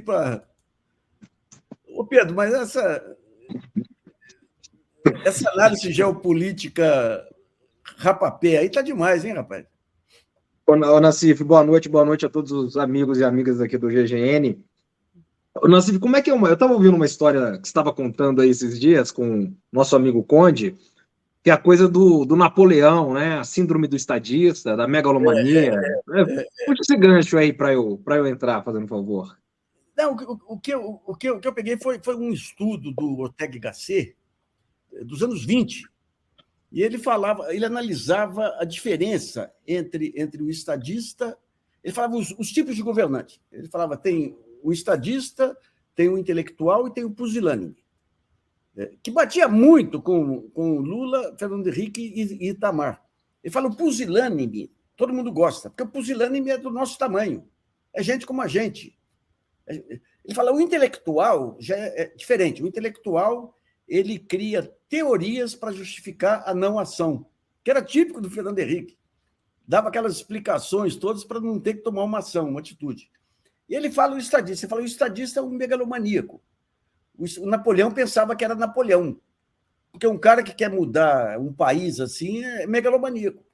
para... Ô, Pedro, mas essa análise geopolítica rapapé aí tá demais, hein, rapaz? Ô, Nassif, boa noite a todos os amigos e amigas aqui do GGN. Ô, Nassif, como é que é uma... Eu estava ouvindo uma história que você estava contando aí esses dias com o nosso amigo Conde, que é a coisa do Napoleão, né? A síndrome do estadista, da megalomania. Puxa esse gancho aí para eu entrar, fazendo um favor. Não, o que eu peguei foi um estudo do Ortega y Gasset, dos anos 20, e ele analisava a diferença entre o estadista, ele falava os tipos de governante. Ele falava, tem o estadista, tem o intelectual e tem o pusilânime, que batia muito com Lula, Fernando Henrique e Itamar. Ele fala, o pusilânime, todo mundo gosta, porque o pusilânime é do nosso tamanho, é gente como a gente. Ele fala, o intelectual já é diferente. O intelectual, ele cria teorias para justificar a não ação, que era típico do Fernando Henrique. Dava aquelas explicações todas para não ter que tomar uma ação, uma atitude. E ele fala o estadista. Ele fala, o estadista é um megalomaníaco. O Napoleão pensava que era Napoleão, porque um cara que quer mudar um país assim é megalomaníaco.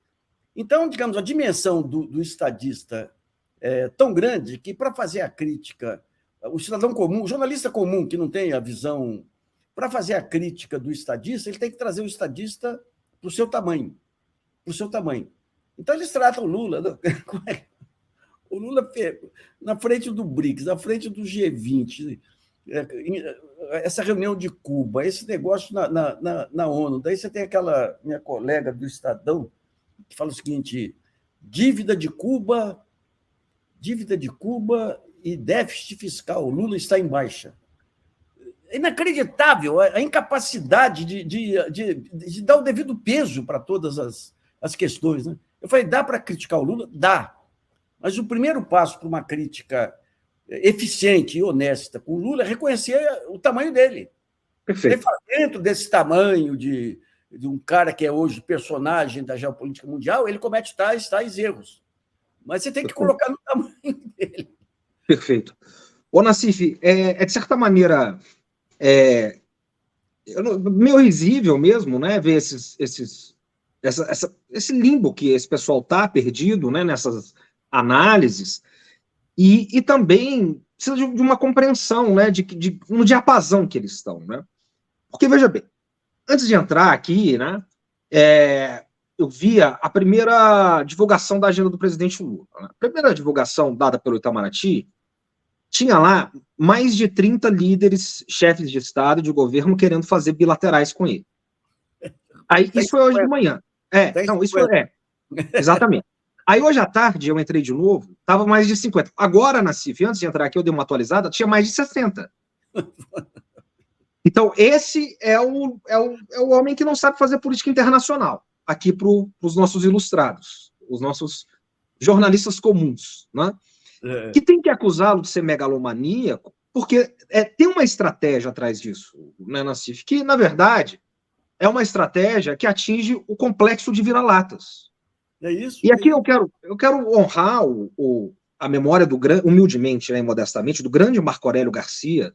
Então, digamos, a dimensão do estadista é tão grande que, para fazer a crítica, o cidadão comum, o jornalista comum que não tem a visão, para fazer a crítica do estadista, ele tem que trazer o estadista para o seu tamanho. Para o seu tamanho. Então, eles tratam o Lula. O Lula na frente do BRICS, na frente do G20, essa reunião de Cuba, esse negócio na ONU. Daí você tem aquela minha colega do Estadão que fala o seguinte: dívida de Cuba e déficit fiscal. O Lula está em baixa. É inacreditável a incapacidade de dar o devido peso para todas as questões. Né? Eu falei, dá para criticar o Lula? Dá. Mas o primeiro passo para uma crítica eficiente e honesta com o Lula é reconhecer o tamanho dele. Perfeito. Dentro desse tamanho de um cara que é hoje personagem da geopolítica mundial, ele comete tais erros. Mas você tem que colocar no tamanho dele. Perfeito. Ô, Nassif, de certa maneira, meio risível mesmo, né, ver esse limbo que esse pessoal está perdido, né, nessas análises, e também precisa de uma compreensão, né, de um diapasão que eles estão, né? Porque, veja bem, antes de entrar aqui, né, eu via a primeira divulgação da agenda do presidente Lula. A primeira divulgação dada pelo Itamaraty tinha lá mais de 30 líderes, chefes de Estado e de governo querendo fazer bilaterais com ele. Aí, isso foi hoje de manhã. Exatamente. Aí, hoje à tarde, eu entrei de novo, estava mais de 50. Agora, Nassif, antes de entrar aqui, eu dei uma atualizada, tinha mais de 60. Então, esse é o homem que não sabe fazer política internacional, aqui para os nossos ilustrados, os nossos jornalistas comuns, né? Que tem que acusá-lo de ser megalomaníaco, porque tem uma estratégia atrás disso, né, Nassif? Que, na verdade, é uma estratégia que atinge o complexo de vira-latas. É isso. E aqui eu quero honrar a memória humildemente, né, modestamente, do grande Marco Aurélio Garcia,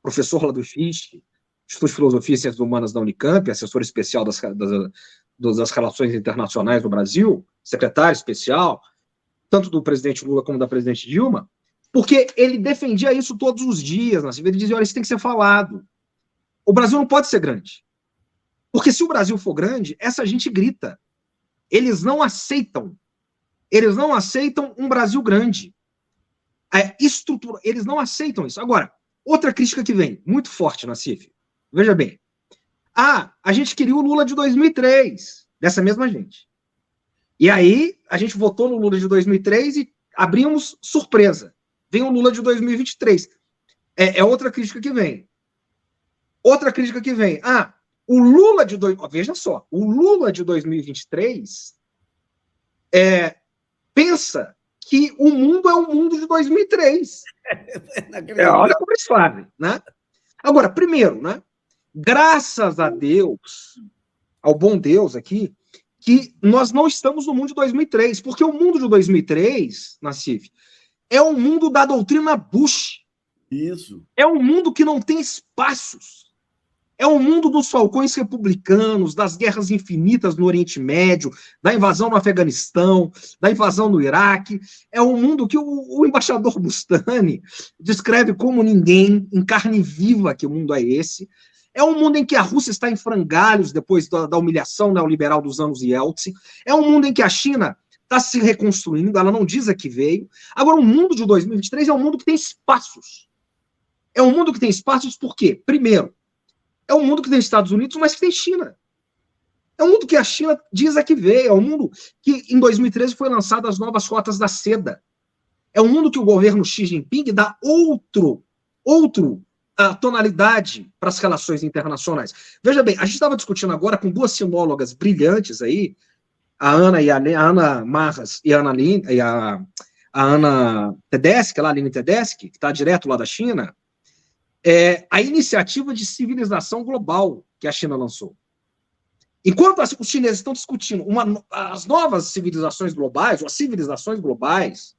professor lá do IFISC, Instituto de Filosofia e Ciências Humanas da Unicamp, assessor especial das relações internacionais no Brasil, secretário especial, tanto do presidente Lula como da presidente Dilma, porque ele defendia isso todos os dias. Ele dizia, olha, isso tem que ser falado. O Brasil não pode ser grande. Porque se o Brasil for grande, essa gente grita. Eles não aceitam um Brasil grande. Eles não aceitam isso. Agora, outra crítica que vem, muito forte, Nassif. Veja bem. A gente queria o Lula de 2003, dessa mesma gente. E aí, a gente votou no Lula de 2003 e abrimos surpresa. Vem o Lula de 2023. É outra crítica que vem. Outra crítica que vem. O Lula de... Veja só. O Lula de 2023 pensa que o mundo é o mundo de 2003. Olha como eles fazem, né? Agora, primeiro, né? Graças a Deus, ao bom Deus aqui, que nós não estamos no mundo de 2003, porque o mundo de 2003, Nassif, é um mundo da doutrina Bush. Isso. É um mundo que não tem espaços. É um mundo dos falcões republicanos, das guerras infinitas no Oriente Médio, da invasão no Afeganistão, da invasão no Iraque. É um mundo que o embaixador Bustani descreve como ninguém, em carne viva, que o mundo é esse. É um mundo em que a Rússia está em frangalhos depois da humilhação neoliberal dos anos Yeltsin. É um mundo em que a China está se reconstruindo, ela não diz a que veio. Agora, o mundo de 2023 é um mundo que tem espaços. É um mundo que tem espaços por quê? Primeiro, é um mundo que tem Estados Unidos, mas que tem China. É um mundo que a China diz a que veio. É um mundo que, em 2013, foi lançado as novas rotas da seda. É um mundo que o governo Xi Jinping dá outro tonalidade para as relações internacionais. Veja bem, a gente estava discutindo agora com duas sinólogas brilhantes aí, a Ana Marras e a Ana Tedeschi, a Aline Tedeschi, que está direto lá da China, a iniciativa de civilização global que a China lançou. Enquanto os chineses estão discutindo as novas civilizações globais, ou as civilizações globais,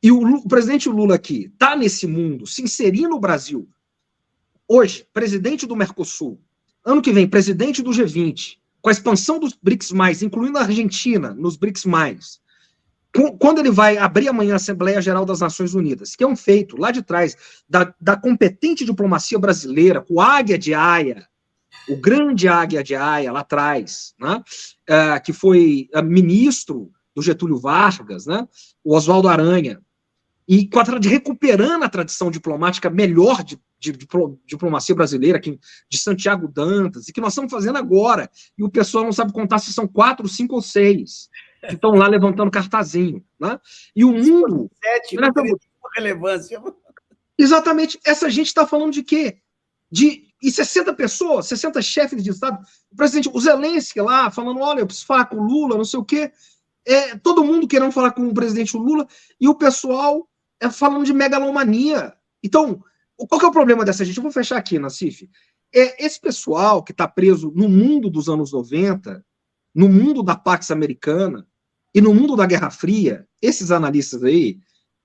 e o presidente Lula aqui está nesse mundo, se inserindo no Brasil, hoje, presidente do Mercosul, ano que vem, presidente do G20, com a expansão dos BRICS+, incluindo a Argentina nos BRICS+, quando ele vai abrir amanhã a Assembleia Geral das Nações Unidas, que é um feito lá de trás da competente diplomacia brasileira, com o Águia de Haia, o grande Águia de Haia lá atrás, né, que foi ministro do Getúlio Vargas, né, o Oswaldo Aranha, e recuperando a tradição diplomática melhor de diplomacia brasileira, de Santiago Dantas, e que nós estamos fazendo agora, e o pessoal não sabe contar se são 4, 5 ou 6, que estão lá levantando cartazinho. Né? E o mundo... 7, não tem relevância. Exatamente. Essa gente está falando de quê? E 60 pessoas, 60 chefes de Estado, o presidente, o Zelensky lá, falando, olha, eu preciso falar com o Lula, não sei o quê, todo mundo querendo falar com o presidente Lula, e o pessoal falando de megalomania. Então, qual que é o problema dessa gente? Eu vou fechar aqui, Nassif. Esse pessoal que está preso no mundo dos anos 90, no mundo da Pax Americana e no mundo da Guerra Fria, esses analistas aí,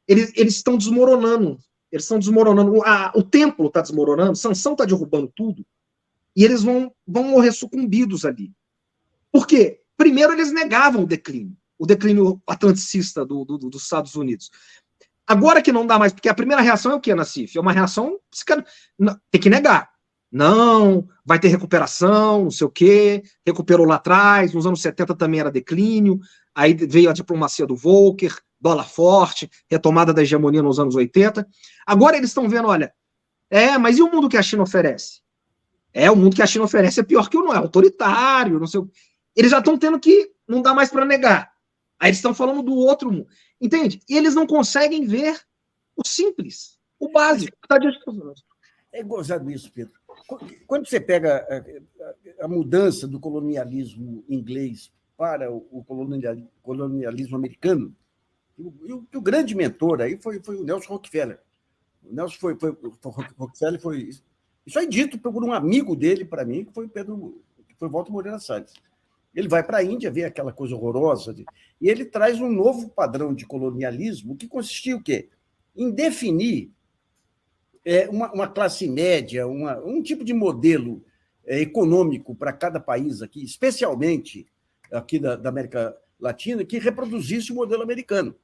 eles estão desmoronando. Eles estão desmoronando. O templo está desmoronando, Sansão está derrubando tudo, e eles vão morrer sucumbidos ali. Por quê? Primeiro, eles negavam o declínio atlanticista dos Estados Unidos. Agora que não dá mais, porque a primeira reação é o quê, Nassif? É uma reação, tem que negar. Não, vai ter recuperação, não sei o quê, recuperou lá atrás, nos anos 70 também era declínio, aí veio a diplomacia do Volcker, dólar forte, retomada da hegemonia nos anos 80. Agora eles estão vendo, olha, mas e o mundo que a China oferece? O mundo que a China oferece é pior que o não, é autoritário, não sei o quê. Eles já estão tendo que, não dá mais para negar. Aí eles estão falando do outro mundo. Entende? E eles não conseguem ver o simples, o básico. Que está diante dos olhos. É gozado isso, Pedro. Quando você pega a mudança do colonialismo inglês para o colonialismo americano, e o grande mentor aí foi o Nelson Rockefeller. O Nelson Rockefeller foi... Isso é dito por um amigo dele, para mim, que foi Walter Moreira Salles. Ele vai para a Índia, vê aquela coisa horrorosa, e ele traz um novo padrão de colonialismo que consistia o quê? Em definir uma classe média, um tipo de modelo econômico para cada país aqui, especialmente aqui da América Latina, que reproduzisse o modelo americano.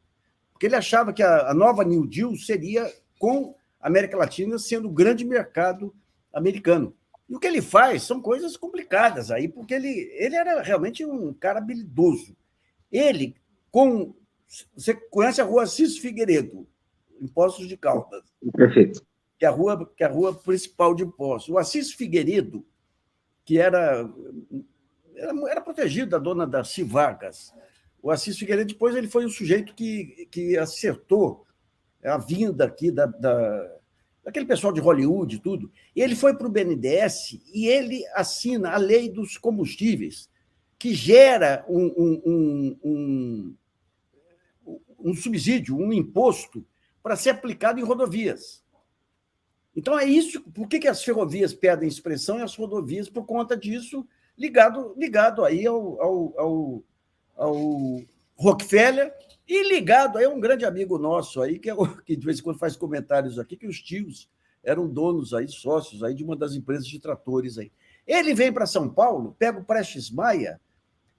Porque ele achava que a nova New Deal seria com a América Latina sendo o grande mercado americano. E o que ele faz são coisas complicadas aí, porque ele era realmente um cara habilidoso. Você conhece a rua Assis Figueiredo, em Poços de Caldas. Perfeito. Que é a rua principal de Poços. O Assis Figueiredo, que era protegido da dona Darcy Vargas. O Assis Figueiredo, depois, ele foi o sujeito que acertou a vinda aqui daquele pessoal de Hollywood e tudo. E ele foi para o BNDES e ele assina a lei dos combustíveis, que gera um subsídio, um imposto, para ser aplicado em rodovias. Então, é isso. Por que as ferrovias perdem expressão e as rodovias, por conta disso, ligado aí Rockefeller, e ligado aí a um grande amigo nosso aí, que de vez em quando faz comentários aqui, que os tios eram donos aí, sócios aí de uma das empresas de tratores aí. Ele vem para São Paulo, pega o Prestes Maia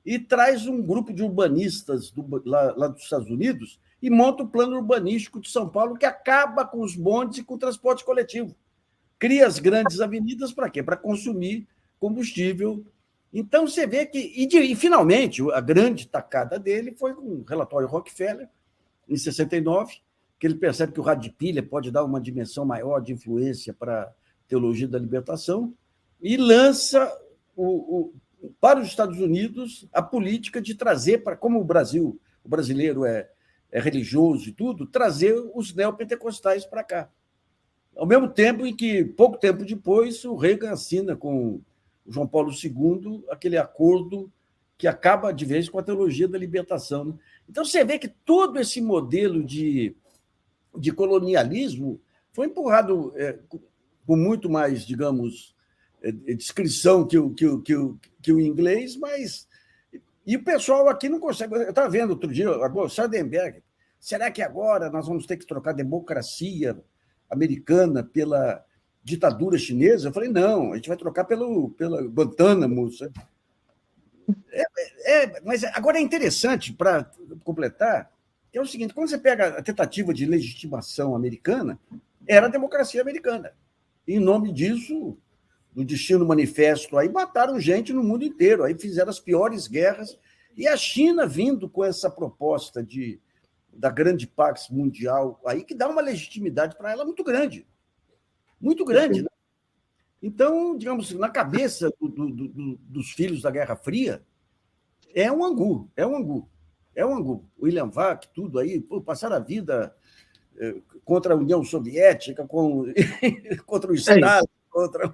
e traz um grupo de urbanistas lá dos Estados Unidos e monta o plano urbanístico de São Paulo, que acaba com os bondes e com o transporte coletivo. Cria as grandes avenidas para quê? Para consumir combustível. Então, você vê que... E, finalmente, a grande tacada dele foi com o relatório Rockefeller, em 69, que ele percebe que o rádio de pilha pode dar uma dimensão maior de influência para a teologia da libertação, e lança para os Estados Unidos a política de trazer, como o brasileiro é religioso e tudo, trazer os neopentecostais para cá. Ao mesmo tempo em que, pouco tempo depois, o Reagan assina com o João Paulo II aquele acordo que acaba de vez com a teologia da libertação. Né? Então, você vê que todo esse modelo de colonialismo foi empurrado com muito mais, digamos, descrição que o inglês, mas... E o pessoal aqui não consegue... Eu estava vendo outro dia, agora, Sardenberg, será que agora nós vamos ter que trocar a democracia americana pela ditadura chinesa? Eu falei, não, a gente vai trocar pela Guantánamo. Mas agora é interessante, para completar, que é o seguinte, quando você pega a tentativa de legitimação americana, era a democracia americana. E, em nome disso, do Destino Manifesto, aí mataram gente no mundo inteiro, aí fizeram as piores guerras, e a China vindo com essa proposta da grande Pax Mundial, aí que dá uma legitimidade para ela muito grande. Muito grande. Né? Então, digamos, na cabeça dos filhos da Guerra Fria, é um angu. William Vac, tudo aí, passaram a vida contra a União Soviética, contra o Estado, contra...